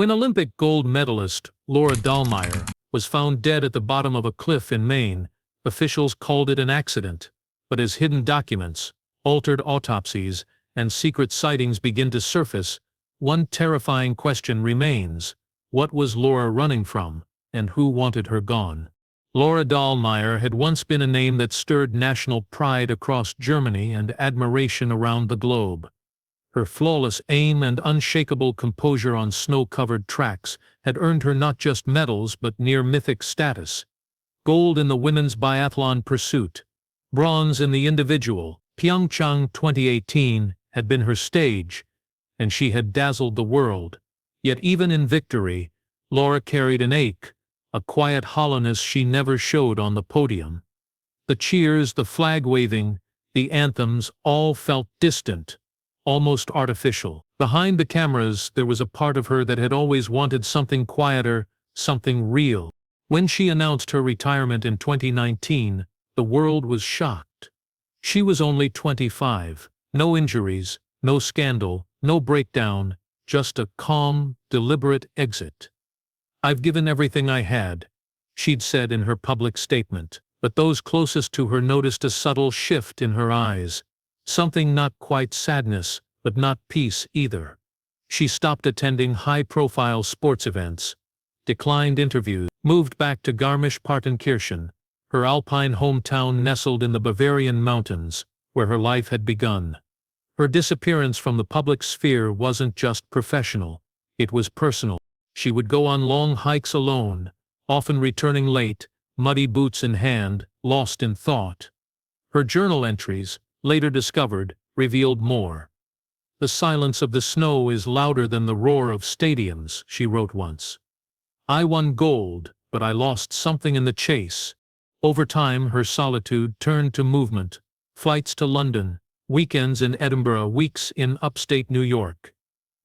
When Olympic gold medalist Laura Dahlmeier was found dead at the bottom of a cliff in Maine, officials called it an accident. But as hidden documents, altered autopsies, and secret sightings begin to surface, one terrifying question remains: what was Laura running from, and who wanted her gone? Laura Dahlmeier had once been a name that stirred national pride across Germany and admiration around the globe. Her flawless aim and unshakable composure on snow-covered tracks had earned her not just medals but near-mythic status. Gold in the women's biathlon pursuit, bronze in the individual, Pyeongchang 2018 had been her stage, and she had dazzled the world. Yet even in victory, Laura carried an ache, a quiet hollowness she never showed on the podium. The cheers, the flag-waving, the anthems all felt distant, almost artificial. Behind the cameras there was a part of her that had always wanted something quieter, something real. When she announced her retirement in 2019, the world was shocked. She was only 25, no injuries, no scandal, no breakdown, just a calm, deliberate exit. "I've given everything I had," she'd said in her public statement, but those closest to her noticed a subtle shift in her eyes. Something not quite sadness, but not peace either. She stopped attending high-profile sports events, declined interviews, moved back to Garmisch-Partenkirchen, her alpine hometown nestled in the Bavarian mountains, where her life had begun. Her disappearance from the public sphere wasn't just professional, it was personal. She would go on long hikes alone, often returning late, muddy boots in hand, lost in thought. Her journal entries, later discovered, revealed more. "The silence of the snow is louder than the roar of stadiums," she wrote once. "I won gold, but I lost something in the chase." Over time, her solitude turned to movement, flights to London, weekends in Edinburgh, weeks in upstate New York.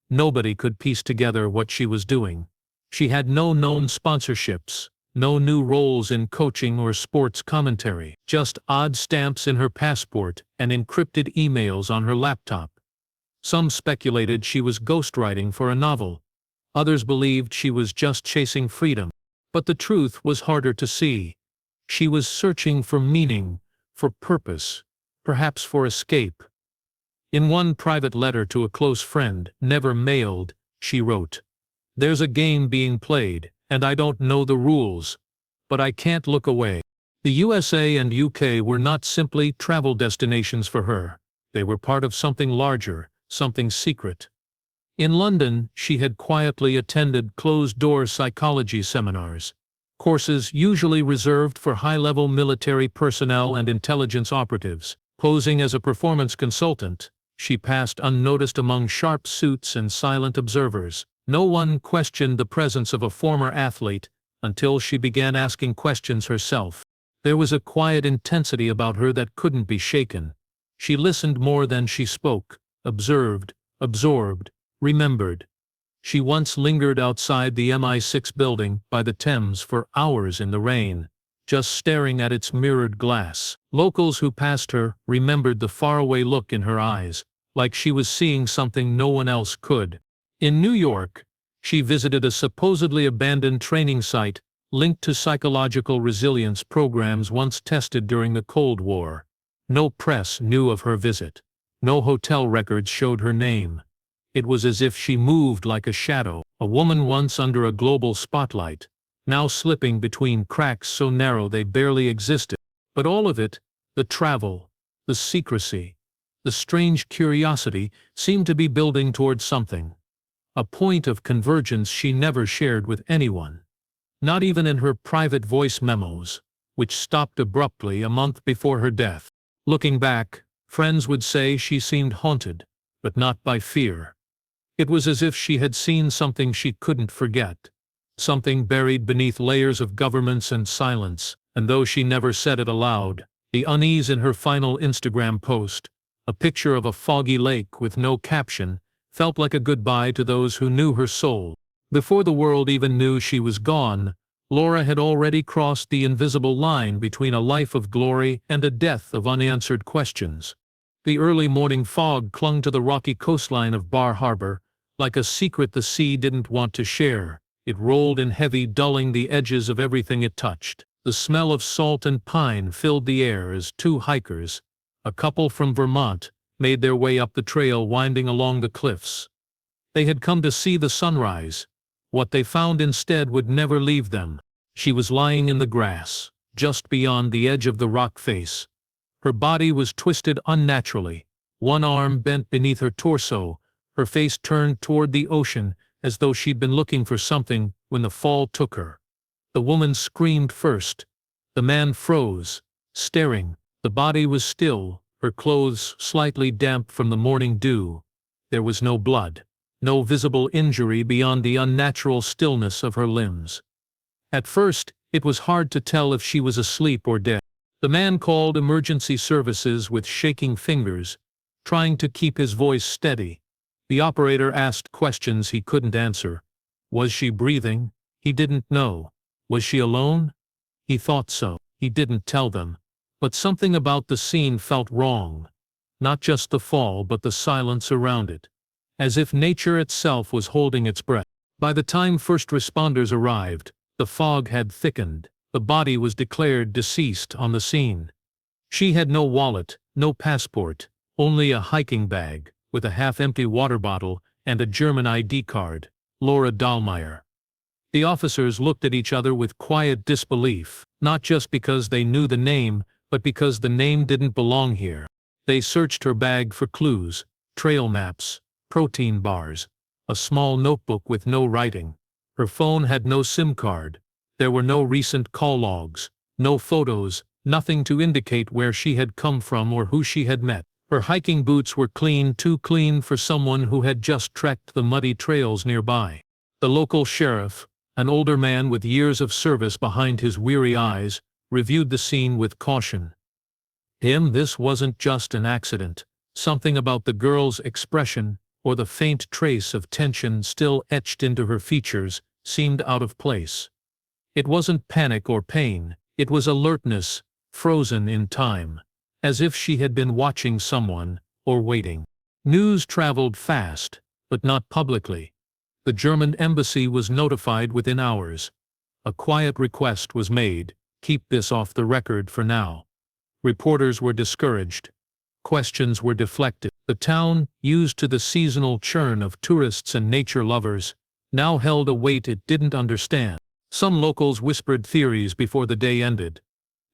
Nobody could piece together what she was doing. She had no known sponsorships, no new roles in coaching or sports commentary, just odd stamps in her passport and encrypted emails on her laptop. Some speculated she was ghostwriting for a novel. Others believed she was just chasing freedom. But the truth was harder to see. She was searching for meaning, for purpose, perhaps for escape. In one private letter to a close friend, never mailed, she wrote, "There's a game being played, and I don't know the rules, but I can't look away." The USA and UK were not simply travel destinations for her. They were part of something larger, something secret. In London, she had quietly attended closed-door psychology seminars, courses usually reserved for high-level military personnel and intelligence operatives. Posing as a performance consultant, she passed unnoticed among sharp suits and silent observers. No one questioned the presence of a former athlete until she began asking questions herself. There was a quiet intensity about her that couldn't be shaken. She listened more than she spoke, observed, absorbed, remembered. She once lingered outside the MI6 building by the Thames for hours in the rain, just staring at its mirrored glass. Locals who passed her remembered the faraway look in her eyes, like she was seeing something no one else could. In New York, she visited a supposedly abandoned training site linked to psychological resilience programs once tested during the Cold War. No press knew of her visit. No hotel records showed her name. It was as if she moved like a shadow, a woman once under a global spotlight, now slipping between cracks so narrow they barely existed. But all of it, the travel, the secrecy, the strange curiosity, seemed to be building toward something. A point of convergence she never shared with anyone. Not even in her private voice memos, which stopped abruptly a month before her death. Looking back, friends would say she seemed haunted, but not by fear. It was as if she had seen something she couldn't forget. Something buried beneath layers of governance and silence, and though she never said it aloud, the unease in her final Instagram post, a picture of a foggy lake with no caption, felt like a goodbye to those who knew her soul. Before the world even knew she was gone, Laura had already crossed the invisible line between a life of glory and a death of unanswered questions. The early morning fog clung to the rocky coastline of Bar Harbor, Like a secret the sea didn't want to share, it rolled in heavy, dulling the edges of everything it touched. The smell of salt and pine filled the air as two hikers, a couple from Vermont, made their way up the trail winding along the cliffs. They had come to see the sunrise. What they found instead would never leave them. She was lying in the grass, just beyond the edge of the rock face. Her body was twisted unnaturally, one arm bent beneath her torso, her face turned toward the ocean as though she'd been looking for something when the fall took her. The woman screamed first. The man froze, staring. The body was still, her clothes slightly damp from the morning dew. There was no blood, no visible injury beyond the unnatural stillness of her limbs. At first, it was hard to tell if she was asleep or dead. The man called emergency services with shaking fingers, trying to keep his voice steady. The operator asked questions he couldn't answer. Was she breathing? He didn't know. Was she alone? He thought so. He didn't tell them. But something about the scene felt wrong. Not just the fall but the silence around it. As if nature itself was holding its breath. By the time first responders arrived, the fog had thickened. The body was declared deceased on the scene. She had no wallet, no passport, only a hiking bag, with a half-empty water bottle and a German ID card. Laura Dahlmeier. The officers looked at each other with quiet disbelief, not just because they knew the name, but because the name didn't belong here. They searched her bag for clues, trail maps, protein bars, a small notebook with no writing. Her phone had no SIM card. There were no recent call logs, no photos, nothing to indicate where she had come from or who she had met. Her hiking boots were clean, too clean for someone who had just trekked the muddy trails nearby. The local sheriff, an older man with years of service behind his weary eyes, reviewed the scene with caution. This wasn't just an accident. Something about the girl's expression, or the faint trace of tension still etched into her features, seemed out of place. It wasn't panic or pain, it was alertness, frozen in time, as if she had been watching someone, or waiting. News traveled fast, but not publicly. The German embassy was notified within hours. A quiet request was made, keep this off the record for now. Reporters were discouraged. Questions were deflected. The town, used to the seasonal churn of tourists and nature lovers, now held a weight it didn't understand. Some locals whispered theories before the day ended.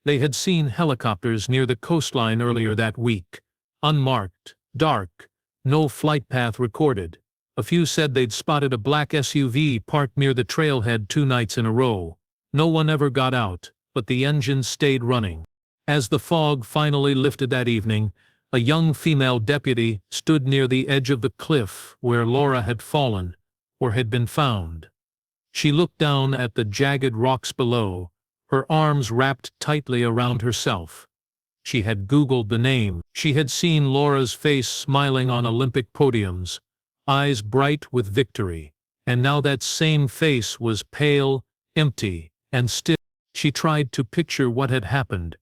They had seen helicopters near the coastline earlier that week. Unmarked, dark, no flight path recorded. A few said they'd spotted a black SUV parked near the trailhead 2 nights in a row. No one ever got out, but the engines stayed running. As the fog finally lifted that evening, a young female deputy stood near the edge of the cliff where Laura had fallen, or had been found. She looked down at the jagged rocks below, her arms wrapped tightly around herself. She had Googled the name. She had seen Laura's face smiling on Olympic podiums, eyes bright with victory, and now that same face was pale, empty, and still. She tried to picture what had happened.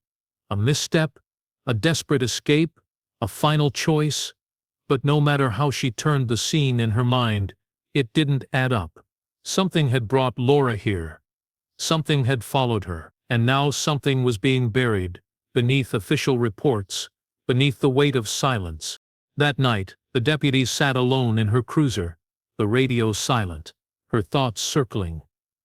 A misstep, a desperate escape, a final choice, but no matter how she turned the scene in her mind, it didn't add up. Something had brought Laura here. Something had followed her, and now something was being buried, beneath official reports, beneath the weight of silence. That night, the deputy sat alone in her cruiser, the radio silent, her thoughts circling.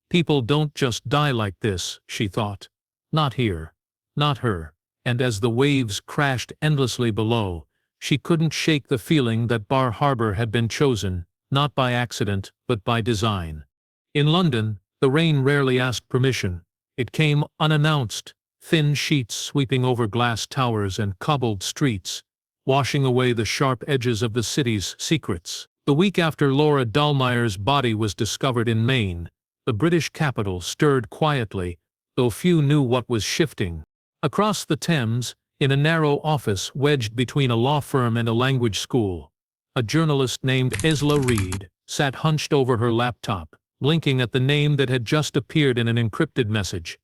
People don't just die like this, she thought. Not here. Not her. And as the waves crashed endlessly below, she couldn't shake the feeling that Bar Harbor had been chosen, not by accident, but by design. In London, the rain rarely asked permission. It came unannounced, thin sheets sweeping over glass towers and cobbled streets, washing away the sharp edges of the city's secrets. The week after Laura Dahlmeier's body was discovered in Maine, the British capital stirred quietly, though few knew what was shifting. Across the Thames, in a narrow office wedged between a law firm and a language school, a journalist named Isla Reed sat hunched over her laptop, blinking at the name that had just appeared in an encrypted message.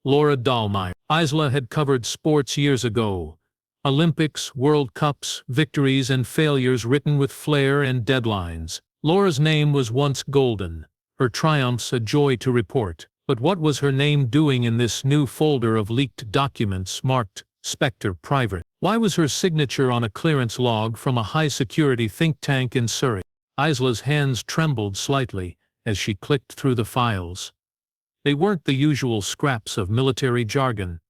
Laura Dahlmeier. Isla had covered sports years ago. Olympics, World Cups, victories and failures written with flair and deadlines. Laura's name was once golden, her triumphs a joy to report. But what was her name doing in this new folder of leaked documents marked Spectre Private? Why was her signature on a clearance log from a high-security think tank in Surrey? Isla's hands trembled slightly as she clicked through the files. They weren't the usual scraps of military jargon.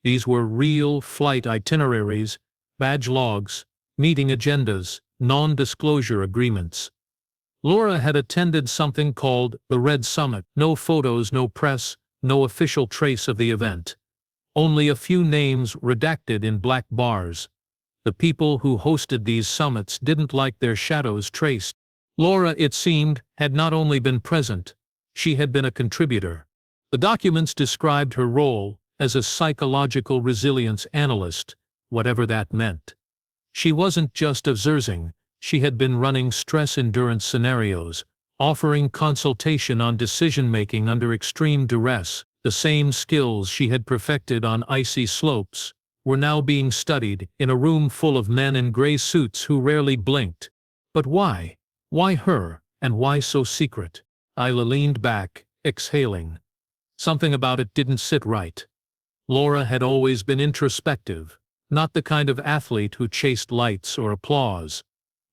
These were real flight itineraries, badge logs, meeting agendas, non-disclosure agreements. Laura had attended something called the Red Summit. No photos, no press, no official trace of the event. Only a few names redacted in black bars. The people who hosted these summits didn't like their shadows traced. Laura, it seemed, had not only been present, she had been a contributor. The documents described her role as a psychological resilience analyst, whatever that meant. She wasn't just observing. She had been running stress endurance scenarios, offering consultation on decision-making under extreme duress. The same skills she had perfected on icy slopes were now being studied in a room full of men in gray suits who rarely blinked. But why? Why her, and why so secret? Isla leaned back, exhaling. Something about it didn't sit right. Laura had always been introspective, not the kind of athlete who chased lights or applause.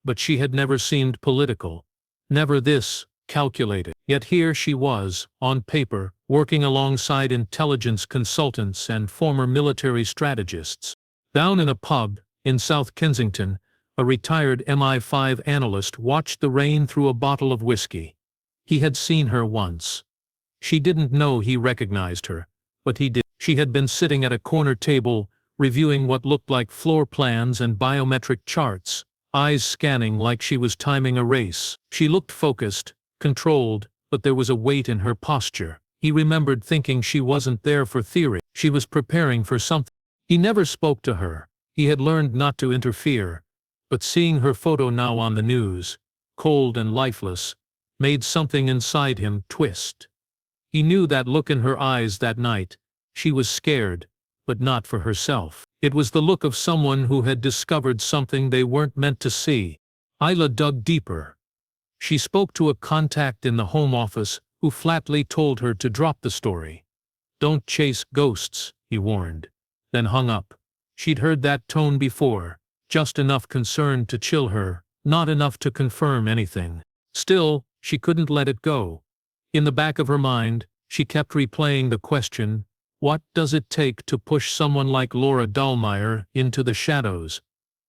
But she had never seemed political, never this calculated. Yet here she was, on paper, working alongside intelligence consultants and former military strategists. Down in a pub, in South Kensington, a retired MI5 analyst watched the rain through a bottle of whiskey. He had seen her once. She didn't know he recognized her, but he did. She had been sitting at a corner table, reviewing what looked like floor plans and biometric charts, eyes scanning like she was timing a race. She looked focused, controlled, but there was a weight in her posture. He remembered thinking she wasn't there for theory. She was preparing for something. He never spoke to her. He had learned not to interfere. But seeing her photo now on the news, cold and lifeless, made something inside him twist. He knew that look in her eyes that night. She was scared, but not for herself. It was the look of someone who had discovered something they weren't meant to see. Isla dug deeper. She spoke to a contact in the Home Office who flatly told her to drop the story. "Don't chase ghosts," he warned, then hung up. She'd heard that tone before, just enough concern to chill her, not enough to confirm anything. Still, she couldn't let it go. In the back of her mind, she kept replaying the question, what does it take to push someone like Laura Dahlmeier into the shadows?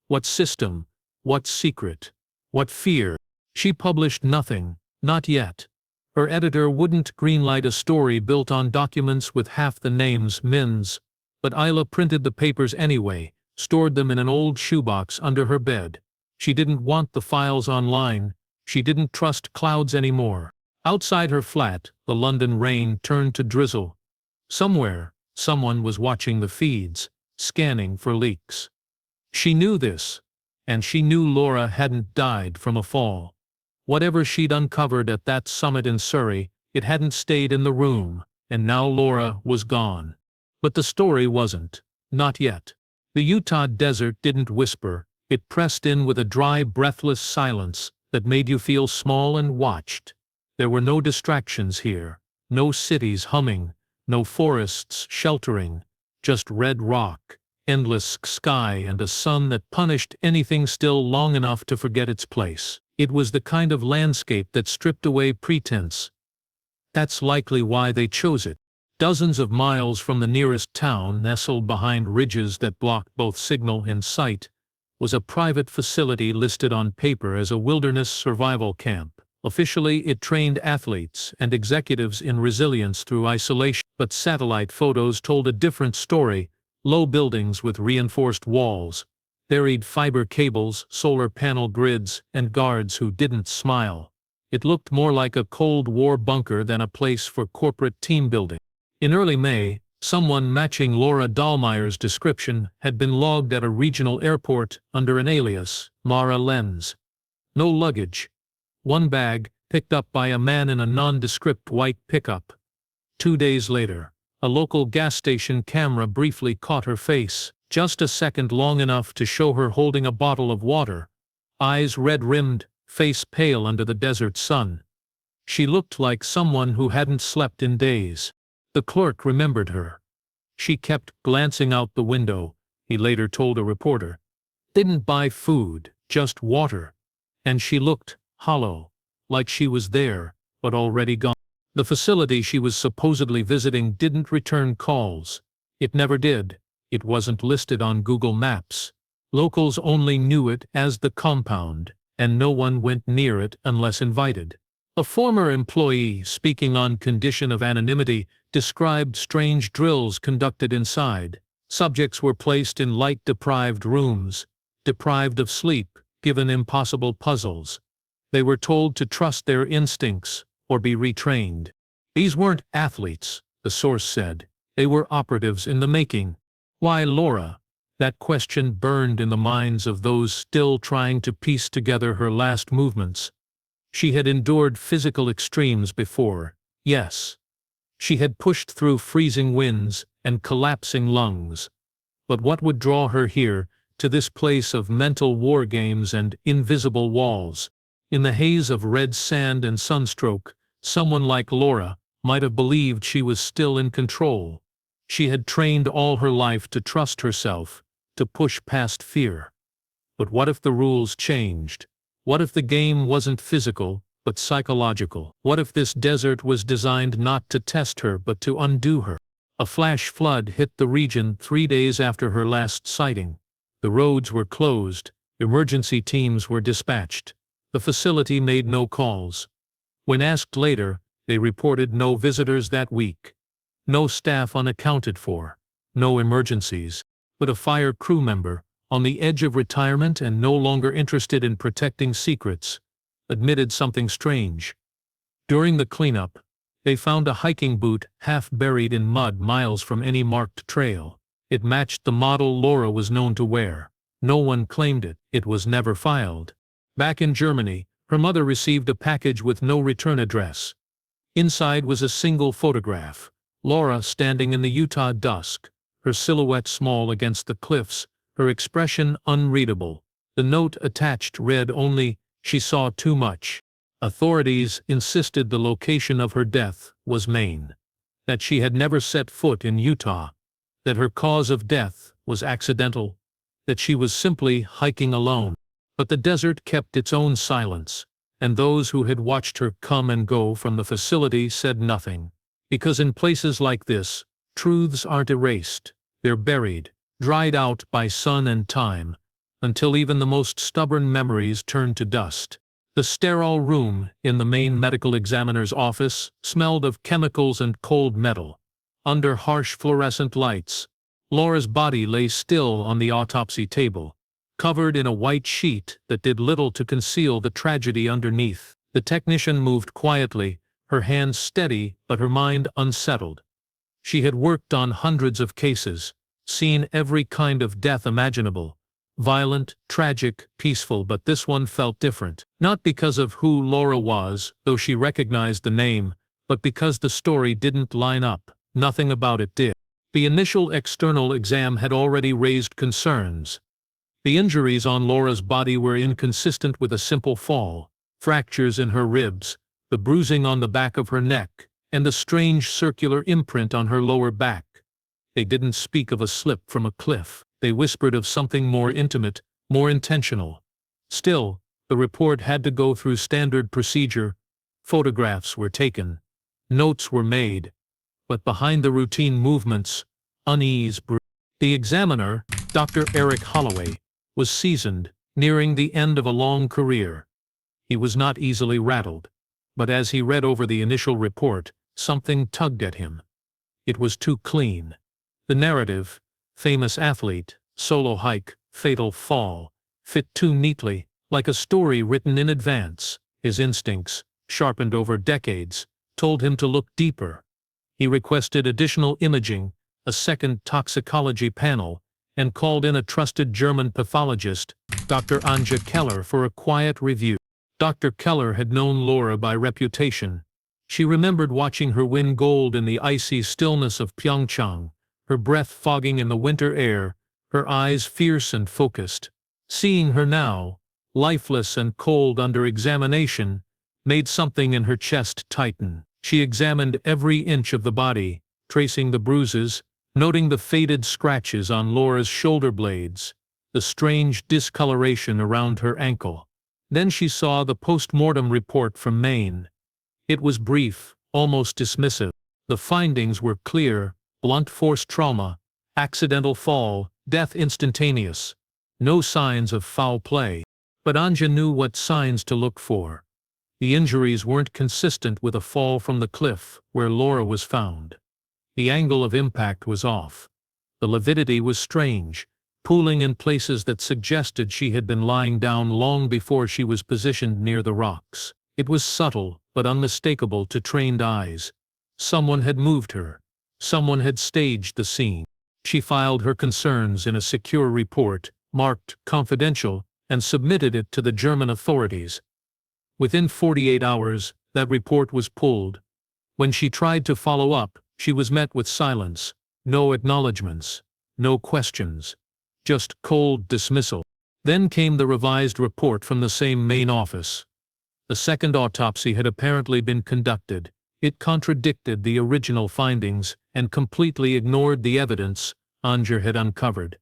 What system? What secret? What fear? She published nothing, not yet. Her editor wouldn't greenlight a story built on documents with half the names Mins, but Isla printed the papers anyway, stored them in an old shoebox under her bed. She didn't want the files online. She didn't trust clouds anymore. Outside her flat, the London rain turned to drizzle. Somewhere, someone was watching the feeds, scanning for leaks. She knew this, and she knew Laura hadn't died from a fall. Whatever she'd uncovered at that summit in Surrey, it hadn't stayed in the room, and now Laura was gone. But the story wasn't. Not yet. The Utah desert didn't whisper. It pressed in with a dry, breathless silence that made you feel small and watched. There were no distractions here, no cities humming, no forests sheltering, just red rock, endless sky, and a sun that punished anything still long enough to forget its place. It was the kind of landscape that stripped away pretense. That's likely why they chose it. Dozens of miles from the nearest town, nestled behind ridges that blocked both signal and sight, was a private facility listed on paper as a wilderness survival camp. Officially, it trained athletes and executives in resilience through isolation, but satellite photos told a different story: low buildings with reinforced walls, buried fiber cables, solar panel grids, and guards who didn't smile. It looked more like a Cold War bunker than a place for corporate team building. In early May, someone matching Laura Dahlmeier's description had been logged at a regional airport under an alias, Mara Lenz. No luggage. One bag, picked up by a man in a nondescript white pickup. 2 days later, a local gas station camera briefly caught her face, just a second long enough to show her holding a bottle of water. Eyes red-rimmed, face pale under the desert sun. She looked like someone who hadn't slept in days. The clerk remembered her. She kept glancing out the window, he later told a reporter. Didn't buy food, just water. And she looked hollow, like she was there, but already gone. The facility she was supposedly visiting didn't return calls. It never did. It wasn't listed on Google Maps. Locals only knew it as the compound, and no one went near it unless invited. A former employee, speaking on condition of anonymity, described strange drills conducted inside. Subjects were placed in light-deprived rooms, deprived of sleep, given impossible puzzles. They were told to trust their instincts or be retrained. These weren't athletes, the source said. They were operatives in the making. Why Laura? That question burned in the minds of those still trying to piece together her last movements. She had endured physical extremes before, yes. She had pushed through freezing winds and collapsing lungs. But what would draw her here, to this place of mental war games and invisible walls? In the haze of red sand and sunstroke, someone like Laura might have believed she was still in control. She had trained all her life to trust herself, to push past fear. But what if the rules changed? What if the game wasn't physical, but psychological? What if this desert was designed not to test her but to undo her? A flash flood hit the region 3 days after her last sighting. The roads were closed, emergency teams were dispatched. The facility made no calls. When asked later, they reported no visitors that week. No staff unaccounted for. No emergencies. But a fire crew member, on the edge of retirement and no longer interested in protecting secrets, admitted something strange. During the cleanup, they found a hiking boot half buried in mud miles from any marked trail. It matched the model Laura was known to wear. No one claimed it. It was never filed. Back in Germany, her mother received a package with no return address. Inside was a single photograph. Laura standing in the Utah dusk, her silhouette small against the cliffs, her expression unreadable. The note attached read only, "She saw too much." Authorities insisted the location of her death was Maine, that she had never set foot in Utah, that her cause of death was accidental, that she was simply hiking alone. But the desert kept its own silence, and those who had watched her come and go from the facility said nothing. Because in places like this, truths aren't erased, they're buried, dried out by sun and time, until even the most stubborn memories turn to dust. The sterile room in the Maine medical examiner's office smelled of chemicals and cold metal. Under harsh fluorescent lights, Laura's body lay still on the autopsy table, covered in a white sheet that did little to conceal the tragedy underneath. The technician moved quietly, her hands steady but her mind unsettled. She had worked on hundreds of cases, seen every kind of death imaginable, violent, tragic, peaceful, but this one felt different. Not because of who Laura was, though she recognized the name, but because the story didn't line up. Nothing about it did. The initial external exam had already raised concerns. The injuries on Laura's body were inconsistent with a simple fall, fractures in her ribs, the bruising on the back of her neck, and the strange circular imprint on her lower back. They didn't speak of a slip from a cliff. They whispered of something more intimate, more intentional. Still, the report had to go through standard procedure. Photographs were taken. Notes were made. But behind the routine movements, unease brewed. The examiner, Dr. Eric Holloway, was seasoned, nearing the end of a long career. He was not easily rattled. But as he read over the initial report, something tugged at him. It was too clean. The narrative, famous athlete, solo hike, fatal fall, fit too neatly, like a story written in advance. His instincts, sharpened over decades, told him to look deeper. He requested additional imaging, a second toxicology panel, and called in a trusted German pathologist, Dr. Anja Keller, for a quiet review. Dr. Keller had known Laura by reputation. She remembered watching her win gold in the icy stillness of Pyeongchang, her breath fogging in the winter air, her eyes fierce and focused. Seeing her now, lifeless and cold under examination, made something in her chest tighten. She examined every inch of the body, tracing the bruises, noting the faded scratches on Laura's shoulder blades, the strange discoloration around her ankle. Then she saw the post-mortem report from Maine. It was brief, almost dismissive. The findings were clear: blunt force trauma, accidental fall, death instantaneous. No signs of foul play. But Anja knew what signs to look for. The injuries weren't consistent with a fall from the cliff where Laura was found. The angle of impact was off. The lividity was strange, pooling in places that suggested she had been lying down long before she was positioned near the rocks. It was subtle, but unmistakable to trained eyes. Someone had moved her. Someone had staged the scene. She filed her concerns in a secure report, marked confidential, and submitted it to the German authorities. Within 48 hours, that report was pulled. When she tried to follow up, she was met with silence, no acknowledgments, no questions, just cold dismissal. Then came the revised report from the same Maine office. The second autopsy had apparently been conducted. It contradicted the original findings and completely ignored the evidence Anja had uncovered.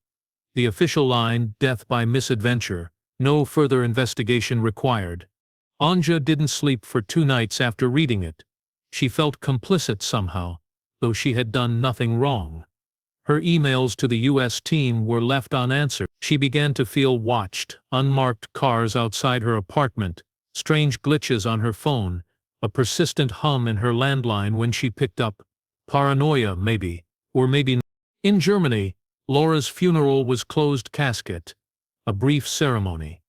The official line, "Death by misadventure, no further investigation required." Anja didn't sleep for 2 nights after reading it. She felt complicit somehow, though she had done nothing wrong. Her emails to the U.S. team were left unanswered. She began to feel watched: unmarked cars outside her apartment, strange glitches on her phone, a persistent hum in her landline when she picked up. Paranoia, maybe, or maybe not. In Germany, Laura's funeral was closed casket, a brief ceremony.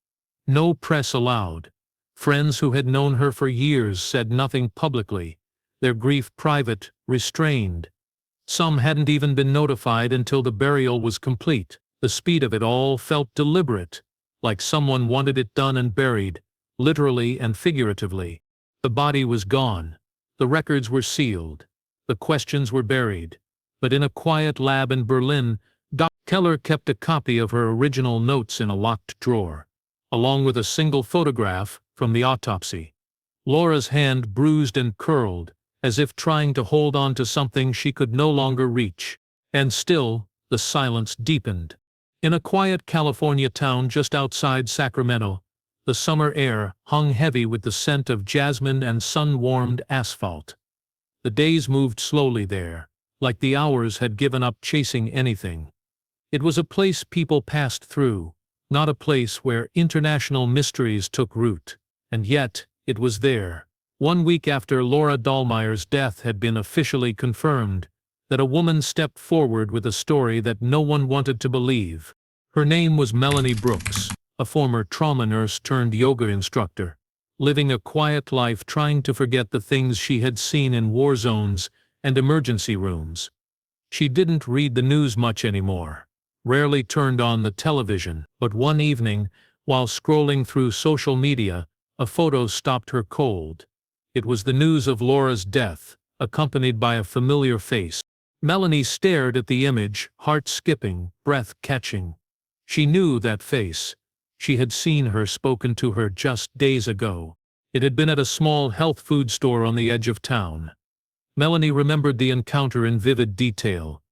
No press allowed. Friends who had known her for years said nothing publicly, their grief private, restrained. Some hadn't even been notified until the burial was complete. The speed of it all felt deliberate, like someone wanted it done and buried, literally and figuratively. The body was gone. The records were sealed. The questions were buried. But in a quiet lab in Berlin, Dr. Keller kept a copy of her original notes in a locked drawer, along with a single photograph from the autopsy. Laura's hand bruised and curled, as if trying to hold on to something she could no longer reach. And still, the silence deepened. In a quiet California town just outside Sacramento, the summer air hung heavy with the scent of jasmine and sun-warmed asphalt. The days moved slowly there, like the hours had given up chasing anything. It was a place people passed through, not a place where international mysteries took root. And yet, it was there. 1 week after Laura Dahlmeier's death had been officially confirmed, that a woman stepped forward with a story that no one wanted to believe. Her name was Melanie Brooks, a former trauma nurse turned yoga instructor, living a quiet life trying to forget the things she had seen in war zones and emergency rooms. She didn't read the news much anymore, rarely turned on the television, but one evening, while scrolling through social media, a photo stopped her cold. It was the news of Laura's death, accompanied by a familiar face. Melanie stared at the image, heart skipping, breath catching. She knew that face. She had seen her, spoken to her just days ago. It had been at a small health food store on the edge of town. Melanie remembered the encounter in vivid detail.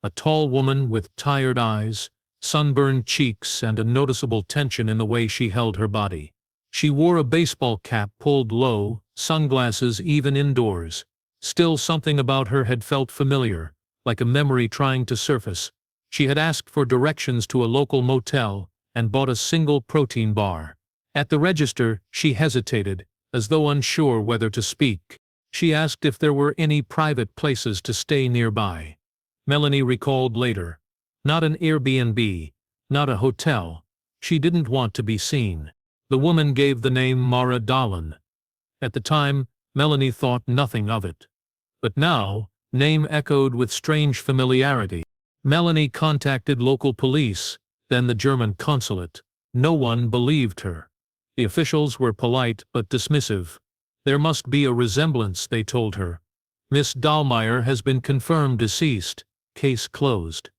A tall woman with tired eyes, sunburned cheeks, and a noticeable tension in the way she held her body. She wore a baseball cap pulled low, sunglasses even indoors. Still, something about her had felt familiar, like a memory trying to surface. She had asked for directions to a local motel and bought a single protein bar. At the register, she hesitated, as though unsure whether to speak. She asked if there were any private places to stay nearby. Melanie recalled later. Not an Airbnb, not a hotel. She didn't want to be seen. The woman gave the name Laura Dahlmeier. At the time, Melanie thought nothing of it. But now, name echoed with strange familiarity. Melanie contacted local police, then the German consulate. No one believed her. The officials were polite but dismissive. There must be a resemblance, they told her. Miss Dahlmeier has been confirmed deceased. Case closed.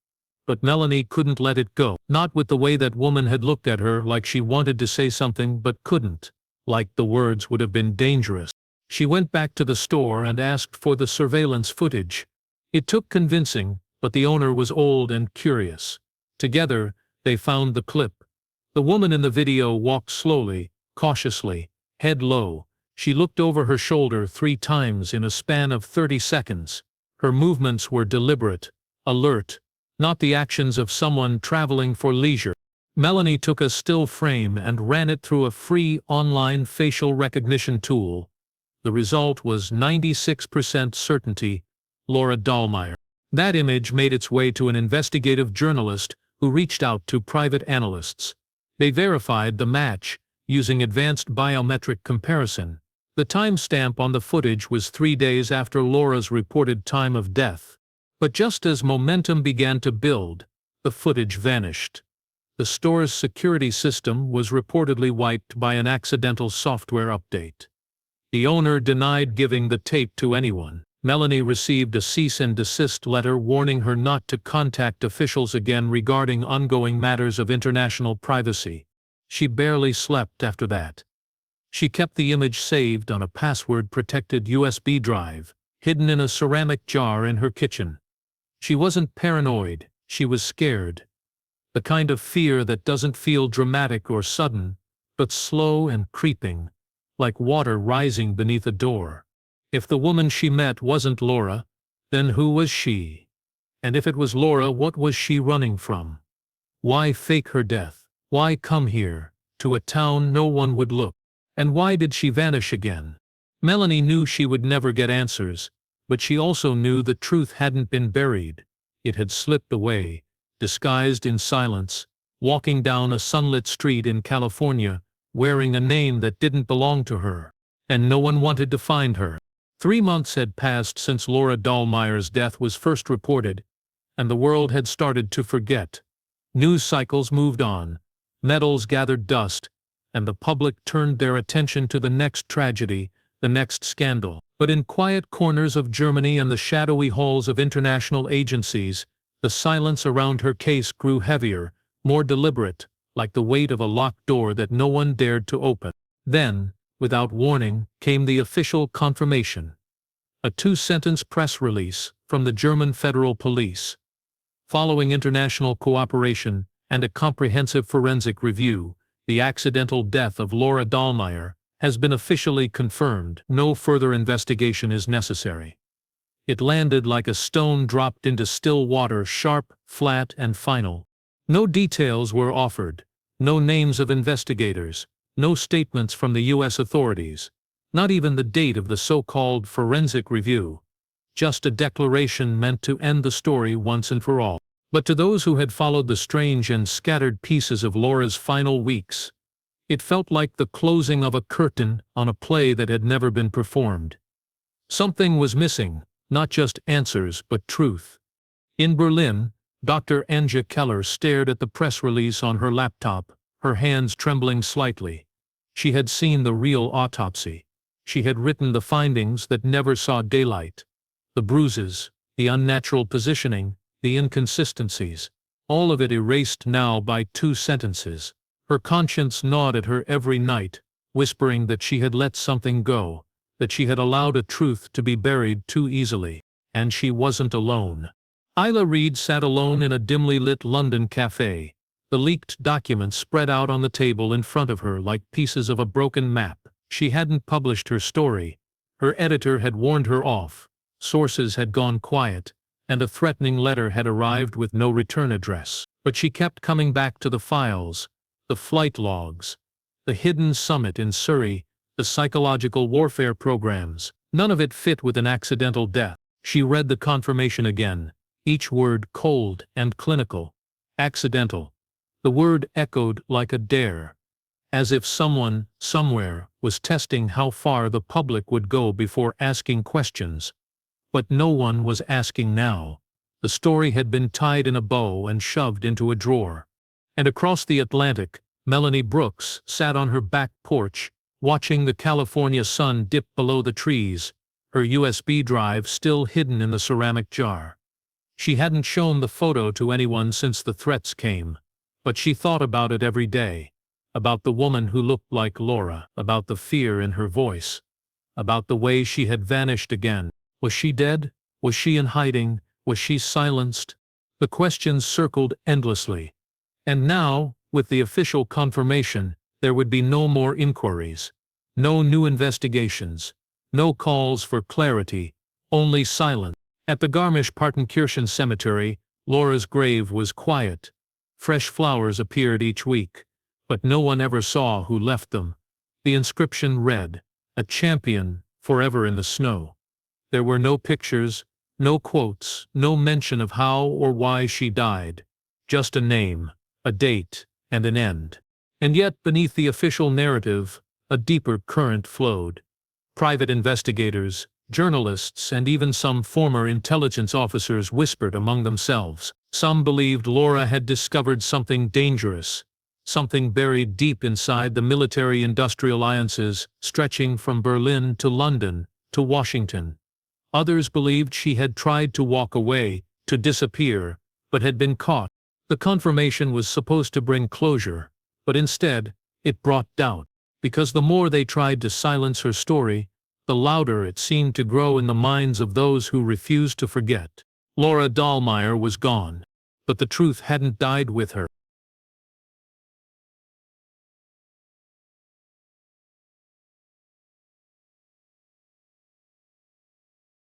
but Melanie couldn't let it go. Not with the way that woman had looked at her, like she wanted to say something but couldn't, like the words would have been dangerous. She went back to the store and asked for the surveillance footage. It took convincing, but the owner was old and curious. Together, they found the clip. The woman in the video walked slowly, cautiously, head low. She looked over her shoulder 3 times in a span of 30 seconds. Her movements were deliberate, alert, not the actions of someone traveling for leisure. Melanie took a still frame and ran it through a free online facial recognition tool. The result was 96% certainty, Laura Dahlmeier. That image made its way to an investigative journalist who reached out to private analysts. They verified the match using advanced biometric comparison. The timestamp on the footage was 3 days after Laura's reported time of death. But just as momentum began to build, the footage vanished. The store's security system was reportedly wiped by an accidental software update. The owner denied giving the tape to anyone. Melanie received a cease and desist letter warning her not to contact officials again regarding ongoing matters of international privacy. She barely slept after that. She kept the image saved on a password-protected USB drive, hidden in a ceramic jar in her kitchen. She wasn't paranoid, she was scared. The kind of fear that doesn't feel dramatic or sudden, but slow and creeping, like water rising beneath a door. If the woman she met wasn't Laura, then who was she? And if it was Laura, what was she running from? Why fake her death? Why come here, to a town no one would look? And why did she vanish again? Melanie knew she would never get answers, but she also knew the truth hadn't been buried. It had slipped away, disguised in silence, walking down a sunlit street in California, wearing a name that didn't belong to her. And no one wanted to find her. 3 months had passed since Laura Dahlmeier's death was first reported, and the world had started to forget. News cycles moved on, medals gathered dust, and the public turned their attention to the next tragedy, the next scandal. But in quiet corners of Germany and the shadowy halls of international agencies, the silence around her case grew heavier, more deliberate, like the weight of a locked door that no one dared to open. Then, without warning, came the official confirmation. A 2-sentence press release from the German Federal Police. Following international cooperation and a comprehensive forensic review, the accidental death of Laura Dahlmeier has been officially confirmed. No further investigation is necessary. It landed like a stone dropped into still water, sharp, flat, and final. No details were offered, no names of investigators, no statements from the U.S. authorities, not even the date of the so-called forensic review. Just a declaration meant to end the story once and for all. But to those who had followed the strange and scattered pieces of Laura's final weeks, it felt like the closing of a curtain on a play that had never been performed. Something was missing, not just answers but truth. In Berlin, Dr. Anja Keller stared at the press release on her laptop, her hands trembling slightly. She had seen the real autopsy. She had written the findings that never saw daylight. The bruises, the unnatural positioning, the inconsistencies, all of it erased now by 2 sentences. Her conscience gnawed at her every night, whispering that she had let something go, that she had allowed a truth to be buried too easily. And she wasn't alone. Isla Reed sat alone in a dimly lit London cafe, the leaked documents spread out on the table in front of her like pieces of a broken map. She hadn't published her story. Her editor had warned her off, sources had gone quiet, and a threatening letter had arrived with no return address. But she kept coming back to the files, the flight logs, the hidden summit in Surrey, the psychological warfare programs. None of it fit with an accidental death. She read the confirmation again, each word cold and clinical. Accidental. The word echoed like a dare, as if someone, somewhere, was testing how far the public would go before asking questions. But no one was asking now. The story had been tied in a bow and shoved into a drawer. And across the Atlantic, Melanie Brooks sat on her back porch, watching the California sun dip below the trees, her USB drive still hidden in the ceramic jar. She hadn't shown the photo to anyone since the threats came, but she thought about it every day. About the woman who looked like Laura, about the fear in her voice, about the way she had vanished again. Was she dead? Was she in hiding? Was she silenced? The questions circled endlessly. And now, with the official confirmation, there would be no more inquiries, no new investigations, no calls for clarity, only silence. At the Garmisch-Partenkirchen cemetery, Laura's grave was quiet. Fresh flowers appeared each week, but no one ever saw who left them. The inscription read, "A champion, forever in the snow." There were no pictures, no quotes, no mention of how or why she died. Just a name, a date, and an end. And yet, beneath the official narrative, a deeper current flowed. Private investigators, journalists, and even some former intelligence officers whispered among themselves. Some believed Laura had discovered something dangerous, something buried deep inside the military-industrial alliances stretching from Berlin to London to Washington. Others believed she had tried to walk away, to disappear, but had been caught. The confirmation was supposed to bring closure, but instead, it brought doubt, because the more they tried to silence her story, the louder it seemed to grow in the minds of those who refused to forget. Laura Dahlmeier was gone, but the truth hadn't died with her.